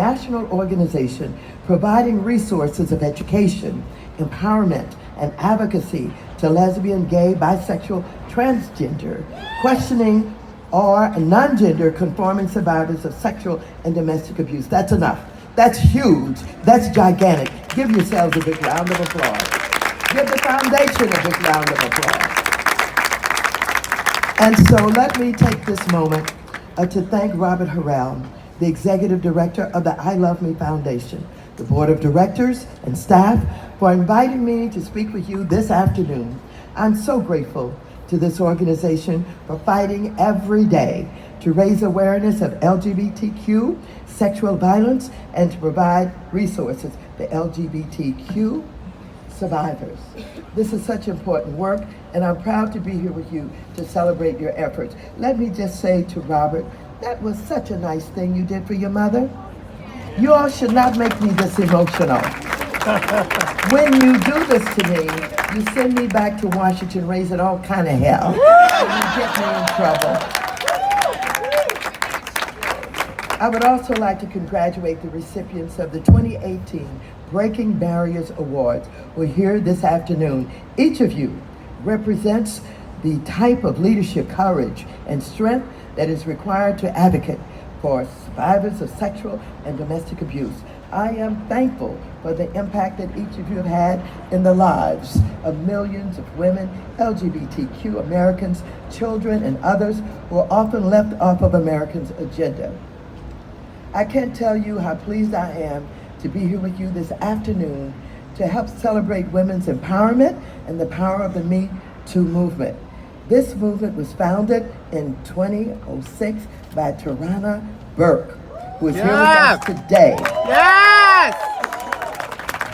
national organization providing resources of education, empowerment, and advocacy to lesbian, gay, bisexual, transgender, questioning, or non-gender conforming survivors of sexual and domestic abuse. That's enough. That's huge. That's gigantic. Give yourselves a big round of applause. Give the foundation a big round of applause. And so let me take this moment to thank Robert Harrell, the Executive Director of the I Love Me Foundation, the Board of Directors and staff for inviting me to speak with you this afternoon. I'm so grateful to this organization for fighting every day to raise awareness of LGBTQ sexual violence and to provide resources for LGBTQ survivors. This is such important work, and I'm proud to be here with you to celebrate your efforts. Let me just say to Robert, that was such a nice thing you did for your mother. You all should not make me this emotional. When you do this to me, you send me back to Washington raising all kind of hell. You get me in trouble. I would also like to congratulate the recipients of the 2018 Breaking Barriers Awards who are here this afternoon. Each of you represents the type of leadership, courage, and strength that is required to advocate for survivors of sexual and domestic abuse. I am thankful for the impact that each of you have had in the lives of millions of women, LGBTQ Americans, children, and others who are often left off of Americans' agenda. I can't tell you how pleased I am to be here with you this afternoon to help celebrate women's empowerment and the power of the Me Too movement. This movement was founded in 2006 by Tarana Burke, who is here with us today. Yes!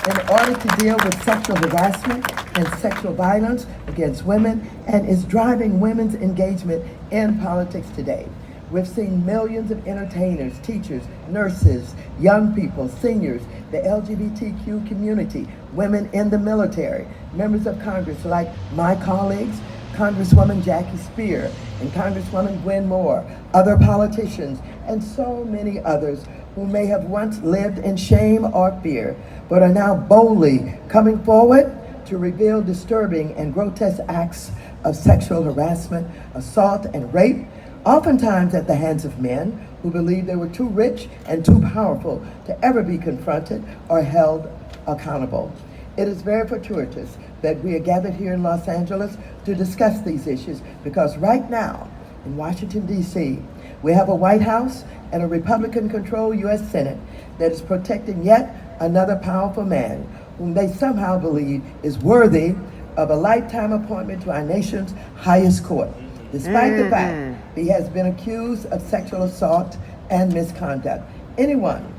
In order to deal with sexual harassment and sexual violence against women, and is driving women's engagement in politics today. We've seen millions of entertainers, teachers, nurses, young people, seniors, the LGBTQ community, women in the military, members of Congress like my colleagues, Congresswoman Jackie Speer and Congresswoman Gwen Moore, other politicians, and so many others who may have once lived in shame or fear, but are now boldly coming forward to reveal disturbing and grotesque acts of sexual harassment, assault, and rape, oftentimes at the hands of men who believed they were too rich and too powerful to ever be confronted or held accountable. It is very fortuitous that we are gathered here in Los Angeles to discuss these issues because right now in Washington, D.C., we have a White House and a Republican-controlled U.S. Senate that is protecting yet another powerful man whom they somehow believe is worthy of a lifetime appointment to our nation's highest court, despite the fact he has been accused of sexual assault and misconduct. Anyone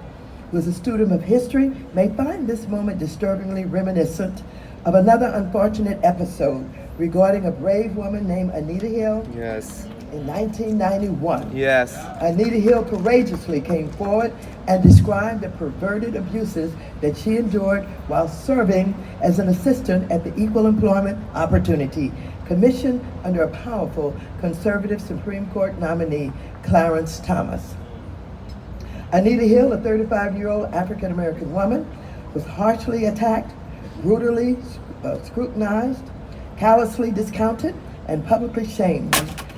who is a student of history may find this moment disturbingly reminiscent of another unfortunate episode regarding a brave woman named Anita Hill. Yes. In 1991. Yes. Anita Hill courageously came forward and described the perverted abuses that she endured while serving as an assistant at the Equal Employment Opportunity Commission under a powerful conservative Supreme Court nominee, Clarence Thomas. Anita Hill, a 35-year-old African-American woman, was harshly attacked, brutally scrutinized, callously discounted, and publicly shamed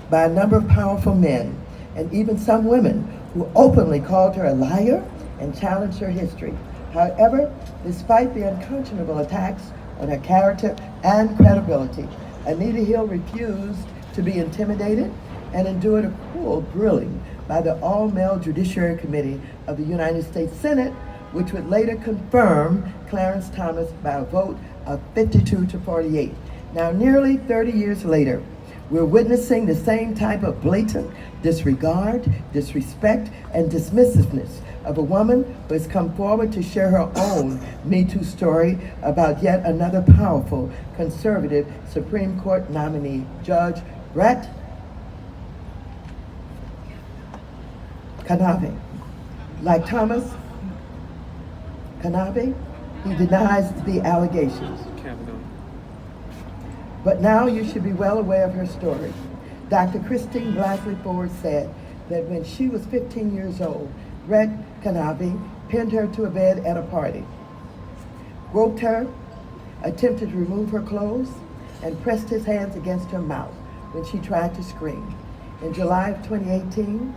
by a number of powerful men, and even some women who openly called her a liar and challenged her history. However, despite the unconscionable attacks on her character and credibility, Anita Hill refused to be intimidated and endured a cruel grilling by the all-male Judiciary Committee of the United States Senate, which would later confirm Clarence Thomas by a vote of 52 to 48. Now, nearly 30 years later, we're witnessing the same type of blatant disregard, disrespect, and dismissiveness of a woman who has come forward to share her own Me Too story about yet another powerful conservative Supreme Court nominee, Judge Brett Kavanaugh. Like Thomas Kavanaugh, he denies the allegations. But now you should be well aware of her story. Dr. Christine Blasey Ford said that when she was 15 years old, Brett Kavanaugh pinned her to a bed at a party, groped her, attempted to remove her clothes, and pressed his hands against her mouth when she tried to scream. In July of 2018,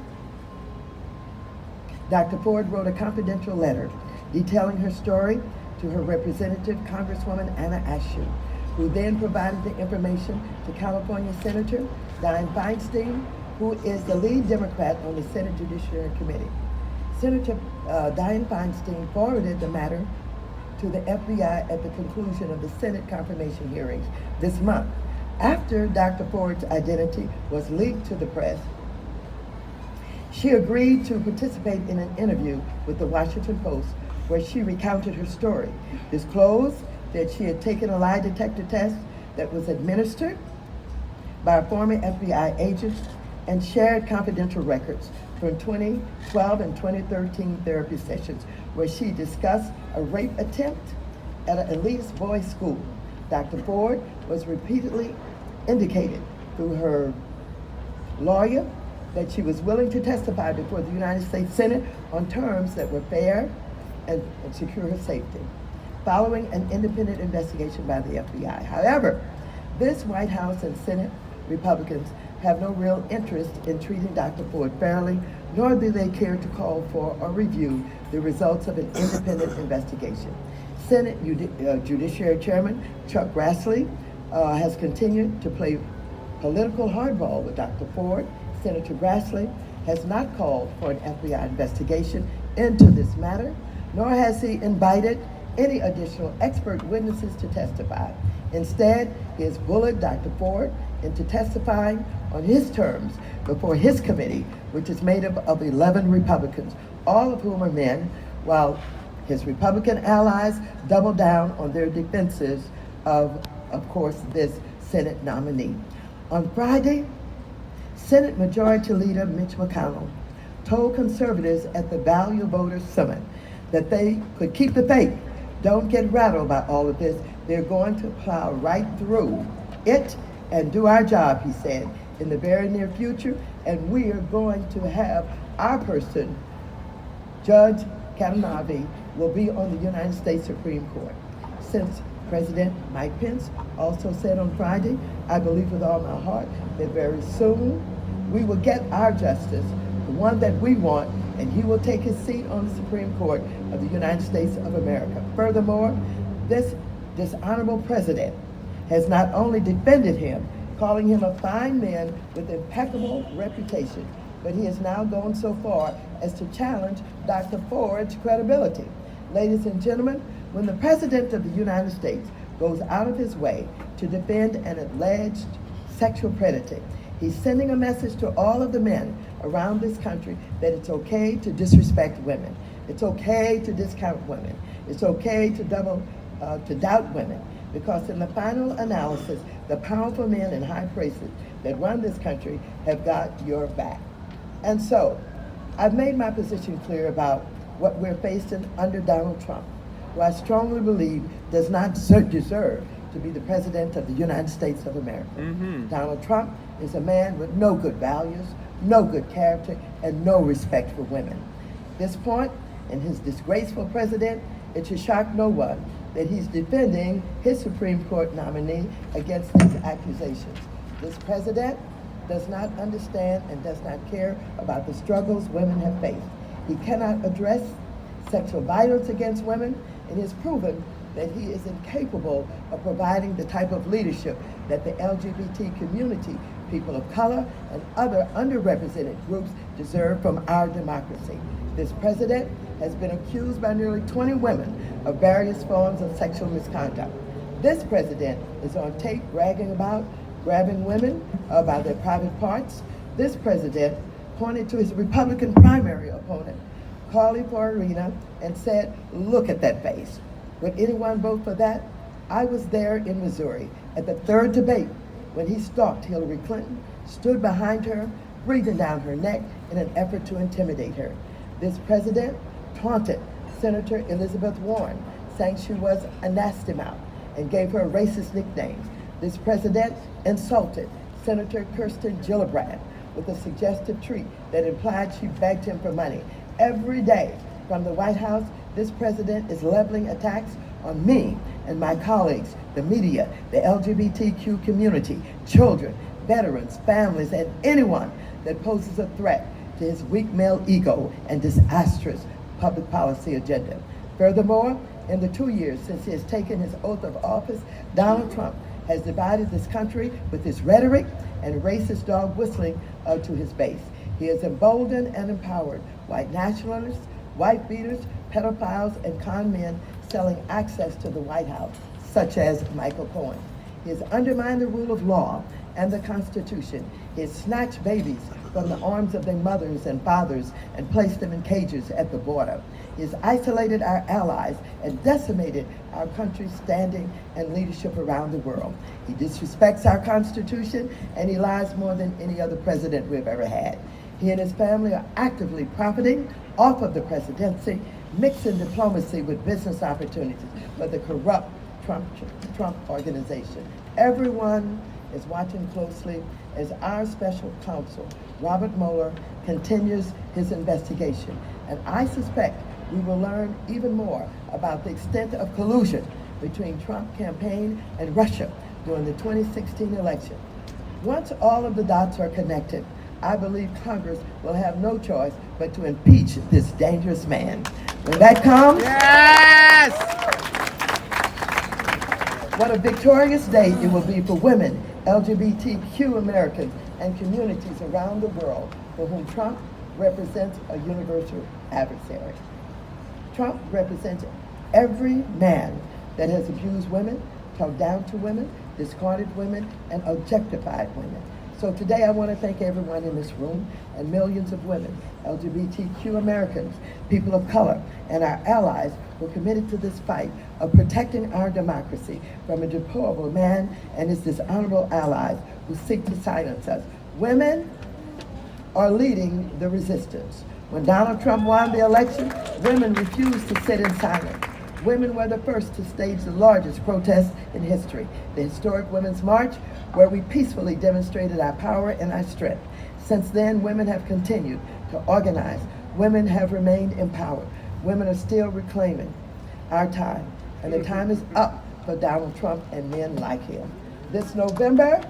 Dr. Ford wrote a confidential letter detailing her story to her representative, Congresswoman Anna Eshoo, who then provided the information to California Senator Dianne Feinstein, who is the lead Democrat on the Senate Judiciary Committee. Senator Dianne Feinstein forwarded the matter to the FBI at the conclusion of the Senate confirmation hearings this month. After Dr. Ford's identity was leaked to the press, she agreed to participate in an interview with the Washington Post where she recounted her story, disclosed that she had taken a lie detector test that was administered by a former FBI agent, and shared confidential records from 2012 and 2013 therapy sessions where she discussed a rape attempt at an elite boys' school. Dr. Ford was repeatedly indicated through her lawyer that she was willing to testify before the United States Senate on terms that were fair and secure her safety, following an independent investigation by the FBI. However, this White House and Senate Republicans have no real interest in treating Dr. Ford fairly, nor do they care to call for or review the results of an independent investigation. Senate Judiciary Chairman Chuck Grassley has continued to play political hardball with Dr. Ford. Senator Grassley has not called for an FBI investigation into this matter, nor has he invited any additional expert witnesses to testify. Instead, he has bullied Dr. Ford into testifying on his terms before his committee, which is made up of 11 Republicans, all of whom are men, while his Republican allies double down on their defenses of course, this Senate nominee. On Friday, Senate Majority Leader Mitch McConnell told conservatives at the Value Voters Summit that they could keep the faith. Don't get rattled by all of this. They're going to plow right through it and do our job, he said, in the very near future, and we are going to have our person, Judge Kavanaugh, will be on the United States Supreme Court. Since President Mike Pence also said on Friday, I believe with all my heart that very soon we will get our justice, the one that we want, and he will take his seat on the Supreme Court of the United States of America. Furthermore, this dishonorable president has not only defended him, calling him a fine man with impeccable reputation, but he has now gone so far as to challenge Dr. Ford's credibility. Ladies and gentlemen, when the President of the United States goes out of his way to defend an alleged sexual predator, he's sending a message to all of the men around this country that it's okay to disrespect women. It's okay to discount women. It's okay to doubt women, because in the final analysis, the powerful men in high places that run this country have got your back. And so, I've made my position clear about what we're facing under Donald Trump, who I strongly believe does not deserve to be the President of the United States of America. Donald Trump is a man with no good values, no good character, and no respect for women. At this point, in his disgraceful president, it should shock no one that he's defending his Supreme Court nominee against these accusations. This president does not understand and does not care about the struggles women have faced. He cannot address sexual violence against women, and has proven that he is incapable of providing the type of leadership that the LGBT community, people of color, and other underrepresented groups deserve from our democracy. This president has been accused by nearly 20 women of various forms of sexual misconduct. This president is on tape bragging about grabbing women by their private parts. This president pointed to his Republican primary opponent, Carly Fiorina, and said, look at that face. Would anyone vote for that? I was there in Missouri at the third debate when he stalked Hillary Clinton, stood behind her, breathing down her neck in an effort to intimidate her. This president taunted Senator Elizabeth Warren, saying she was a nasty mouth and gave her a racist nickname. This president insulted Senator Kirsten Gillibrand with a suggestive tweet that implied she begged him for money. Every day, From the White House, this president is leveling attacks on me and my colleagues, the media, the LGBTQ community, children, veterans, families, and anyone that poses a threat to his weak male ego and disastrous public policy agenda. Furthermore, in the 2 years since he has taken his oath of office, Donald Trump has divided this country with his rhetoric and racist dog whistling to his base. He has emboldened and empowered white nationalists, white beaters, pedophiles, and con men selling access to the White House, such as Michael Cohen. He has undermined the rule of law and the Constitution. He has snatched babies from the arms of their mothers and fathers and placed them in cages at the border. He has isolated our allies and decimated our country's standing and leadership around the world. He disrespects our Constitution, and he lies more than any other president we've ever had. He and his family are actively profiting off of the presidency, mixing diplomacy with business opportunities for the corrupt Trump organization. Everyone is watching closely as our special counsel, Robert Mueller, continues his investigation. And I suspect we will learn even more about the extent of collusion between Trump campaign and Russia during the 2016 election. Once all of the dots are connected, I believe Congress will have no choice but to impeach this dangerous man. When that comes, Yes! what a victorious day it will be for women, LGBTQ Americans, and communities around the world for whom Trump represents a universal adversary. Trump represents every man that has abused women, talked down to women, discarded women, and objectified women. So today I want to thank everyone in this room and millions of women, LGBTQ Americans, people of color, and our allies who are committed to this fight of protecting our democracy from a deplorable man and his dishonorable allies who seek to silence us. Women are leading the resistance. When Donald Trump won the election, women refused to sit in silence. Women were the first to stage the largest protest in history, the historic Women's March, where we peacefully demonstrated our power and our strength. Since then, women have continued to organize. Women have remained empowered. Women are still reclaiming our time, and the time is up for Donald Trump and men like him. This November,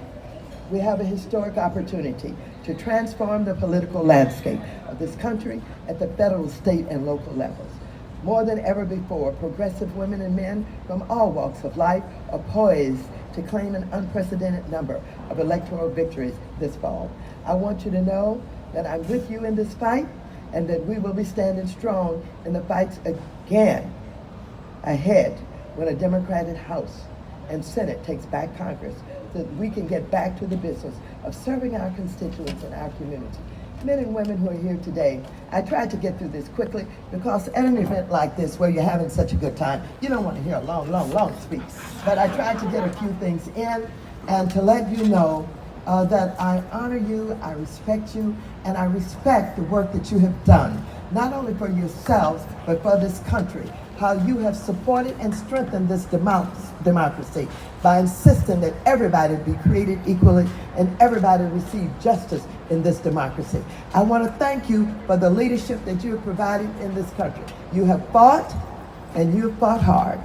we have a historic opportunity to transform the political landscape of this country at the federal, state, and local levels. More than ever before, progressive women and men from all walks of life are poised to claim an unprecedented number of electoral victories this fall. I want you to know that I'm with you in this fight and that we will be standing strong in the fights again ahead when a Democratic House and Senate takes back Congress so that we can get back to the business of serving our constituents and our community. Men and women who are here today, I tried to get through this quickly because at an event like this where you're having such a good time, you don't want to hear a long speech. But I tried to get a few things in and to let you know that I honor you, I respect you, and I respect the work that you have done, not only for yourselves, but for this country. How you have supported and strengthened this democracy by insisting that everybody be created equally and everybody receive justice in this democracy. I want to thank you for the leadership that you have provided in this country. You have fought, and you have fought hard.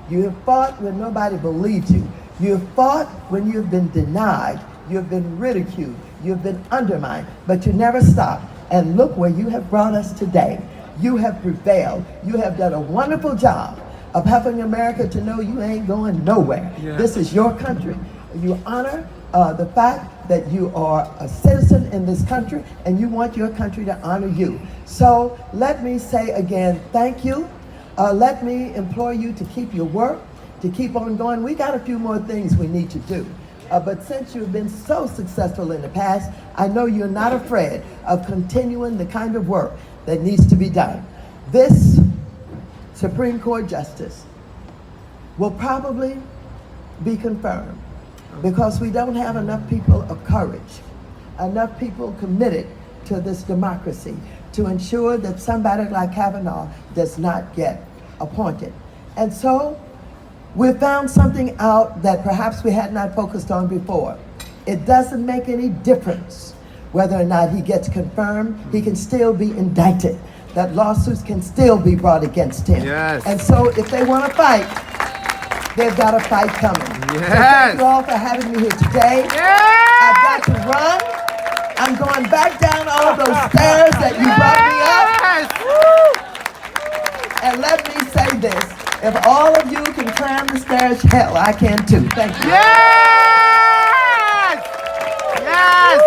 You have fought when nobody believed you. You have fought when you have been denied. You have been ridiculed. You have been undermined, but you never stopped. And look where you have brought us today. You have prevailed. You have done a wonderful job of helping America to know you ain't going nowhere. Yeah. This is your country. You honor the fact that you are a citizen in this country and you want your country to honor you. So let me say again, thank you. Let me implore you to keep your work, to keep on going. We got a few more things we need to do. But since you've been so successful in the past, I know you're not afraid of continuing the kind of work that needs to be done. This Supreme Court justice will probably be confirmed because we don't have enough people of courage, enough people committed to this democracy to ensure that somebody like Kavanaugh does not get appointed. And so we found something out that perhaps we had not focused on before. It doesn't make any difference whether or not he gets confirmed, he can still be indicted. that lawsuits can still be brought against him. Yes. And so if they want to fight, they've got a fight coming. So Yes. thank you all for having me here today. I've got to run. I'm going back down all those stairs that you brought me up. And let me say this. If all of you can climb the stairs, hell, I can too. Thank you. Yes! Yes!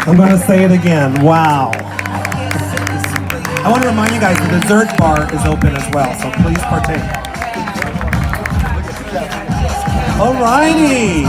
I'm going to say it again. Wow. I want to remind you guys the dessert bar is open as well, so please partake. All righty.